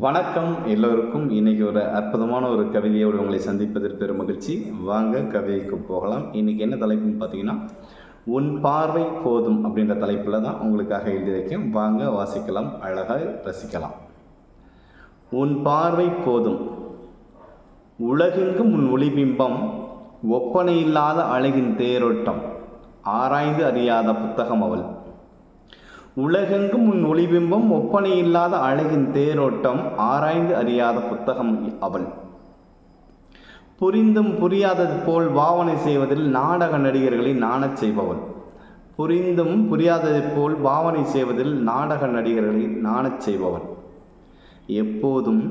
வணக்கம் எல்லோருக்கும். இன்றைக்கி ஒரு அற்புதமான ஒரு கவிதையோடு உங்களை சந்திப்பதில் பெரும் மகிழ்ச்சி. வாங்க கவிதைக்கு போகலாம். இன்றைக்கி என்ன தலைப்புன்னு பார்த்தீங்கன்னா, உன் பார்வை போதும் அப்படின்ற தலைப்பில் தான் உங்களுக்காக எழுதியிருக்கேன். வாங்க வாசிக்கலாம், அழகாக ரசிக்கலாம். உன் பார்வை போதும், உலகெங்கும் உன் ஒளிபிம்பம், ஒப்பனை இல்லாத அழகின் தேரோட்டம், ஆராய்ந்து அறியாத புத்தகம் அவள். உலகெங்கும் உன் ஒளிபிம்பம், ஒப்பனை இல்லாத அழகின் தேரோட்டம், ஆராய்ந்து அறியாத புத்தகம் அவள். புரிந்தும் புரியாதது போல் பாவனை செய்வதில் நாடக நடிகர்களை நாணச் செய்பவள். புரிந்தும் புரியாதது போல் பாவனை செய்வதில் நாடக நடிகர்களை நாணச் செய்பவள். எப்போதும்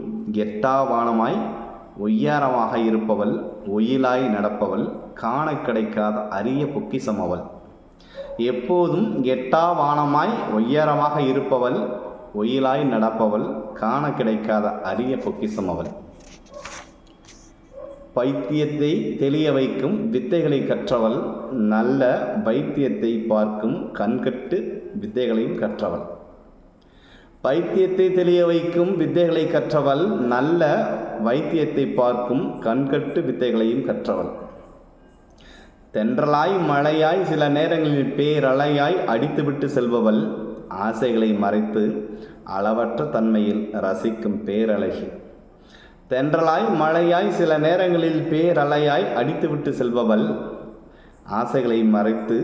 எட்டாவானமாய் ஒய்யாரமாக இருப்பவள், ஒயிலாய் நடப்பவள், காண கிடைக்காத அரிய பொக்கிசம் அவள். எப்போதும் எட்டாவானமாய் ஒய்யாரமாக இருப்பவள், ஒயிலாய் நடப்பவள், காண கிடைக்காத அரிய பொக்கிசம் அவள். பைத்தியத்தை தெளிய வைக்கும் வித்தைகளை கற்றவள், நல்ல வைத்தியத்தை பார்க்கும் கண்கட்டு வித்தைகளையும் கற்றவள். பைத்தியத்தை தெளிய வைக்கும் வித்தைகளை கற்றவள், நல்ல வைத்தியத்தை பார்க்கும் கண்கட்டு வித்தைகளையும் கற்றவள். தென்றலாய் மழையாய் சில நேரங்களில் பேரலையாய் அடித்துவிட்டு செல்பவள், ஆசைகளை மறைத்து அளவற்ற தன்மையில் ரசிக்கும் பேரழகி. தென்றலாய் மழையாய் சில நேரங்களில் பேரலையாய் அடித்துவிட்டு செல்பவள், ஆசைகளை மறைத்து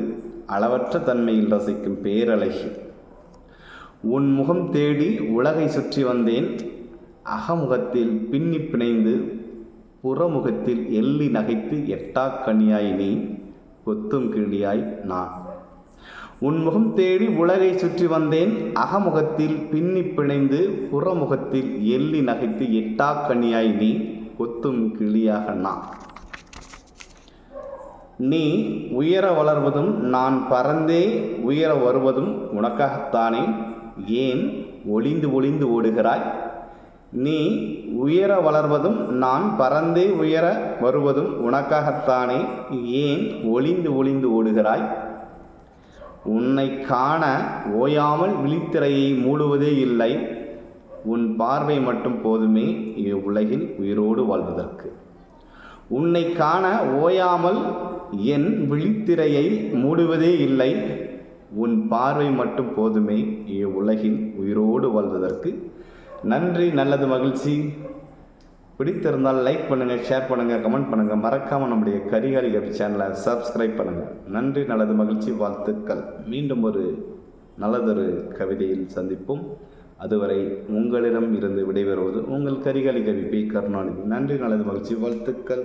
அளவற்ற தன்மையில் ரசிக்கும் பேரழகி. உன் முகம் தேடி உலகை சுற்றி வந்தேன், அகமுகத்தில் பின்னி பிணைந்து புறமுகத்தில் எள்ளி நகைத்து எட்டாக்கனியாய் நீ, கொத்தும் கிளியாய் நான். உன்முகம் தேடி உலகை சுற்றி வந்தேன், அகமுகத்தில் பின்னி பிணைந்து புறமுகத்தில் எள்ளி நகைத்து எட்டாக்கனியாய் நீ, கொத்தும் கிளியாக நான். நீ உயர வளர்வதும் நான் பறந்தே உயர வருவதும் உனக்காகத்தானே, ஏன் ஒளிந்து ஒளிந்து ஓடுகிறாய்? நீ உயர வளர்வதும் நான் பறந்தே உயர வருவதும் உனக்காகத்தானே, ஏன் ஒளிந்து ஒளிந்து ஓடுகிறாய்? உன்னை காண ஓயாமல் விழித்திரையை மூடுவதே இல்லை, உன் பார்வை மட்டும் போதுமே இவ்வுலகில் உயிரோடு வாழ்வதற்கு. உன்னை காண ஓயாமல் என் விழித்திரையை மூடுவதே இல்லை, உன் பார்வை மட்டும் போதுமே இவ்வுலகில் உயிரோடு வாழ்வதற்கு. நன்றி, நல்லது, மகிழ்ச்சி. பிடித்திருந்தால் லைக் பண்ணுங்கள், ஷேர் பண்ணுங்கள், கமெண்ட் பண்ணுங்கள். மறக்காமல் நம்முடைய கரிகாலி கவி சேனலை சப்ஸ்கிரைப் பண்ணுங்கள். நன்றி, நல்லது, மகிழ்ச்சி, வாழ்த்துக்கள். மீண்டும் ஒரு நல்லதொரு கவிதையில் சந்திப்போம். அதுவரை உங்களிடம் இருந்து விடைபெறுவது உங்கள் கரிகாலி கவி பி. கருணாநிதி. நன்றி, நல்லது, மகிழ்ச்சி, வாழ்த்துக்கள்.